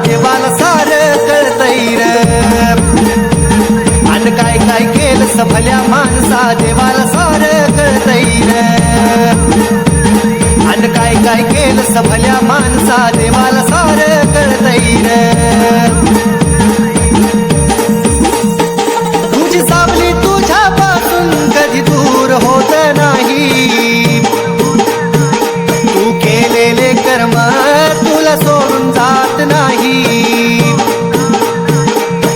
देवाला सार कळतंय र आणि काय काय केलं भल्या माणसा देवाला सार कळतंय र आणि काय काय केलं भल्या माणसा देवाला सार कळतंय र तुझी सावली तुझ्यापासून कधी दूर होत नाही तू केलेले कर्म तुला सोडून जात नाही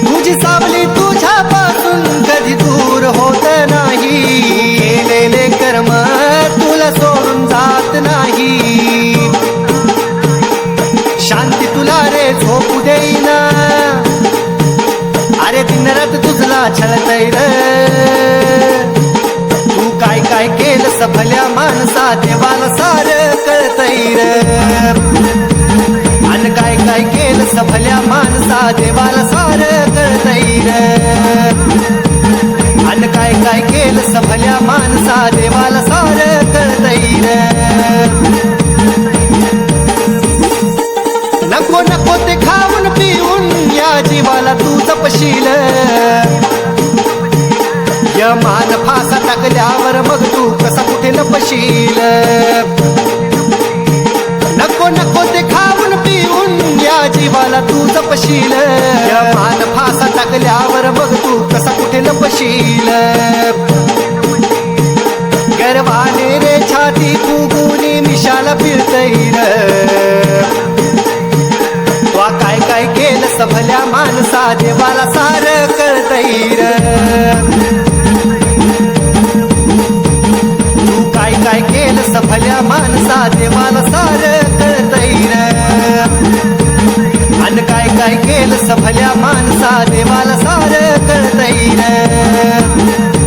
तुझी सावली तुझ्यापासून कधी दूर होत नाही केलेले कर्म तुला सोडून जात नाही शांती तुला रे झोपू देईना अरे दिनरात तुझला छळतय र तू काय काय केलं भल्या माणसा देवाला सार कळतय र आणि काय काय केलं भल्या माणसा देवाला सार कळतय र आणि काय काय केलं भल्या माणसा देवाला सार कळतय र नको नको ते खाऊन पिऊन या जीवाला तू जपशील यमान फासा टाकल्यावर मग तू कसा कुठे लपशील नको नको ते खाऊन पिऊन या जीवाला तू जपशील यमान फासा टाकल्यावर मग तू कसा कुठे लपशील गर्वाने रे छाती फुगुनी मिशाला फिरतय काय काय केलं भल्या माणसा देवाला सार कळतय र तू काय काय केलं भल्या माणसा देवाला सार कळतय र आणि काय काय केलं भल्या माणसा देवाला सार कळतय र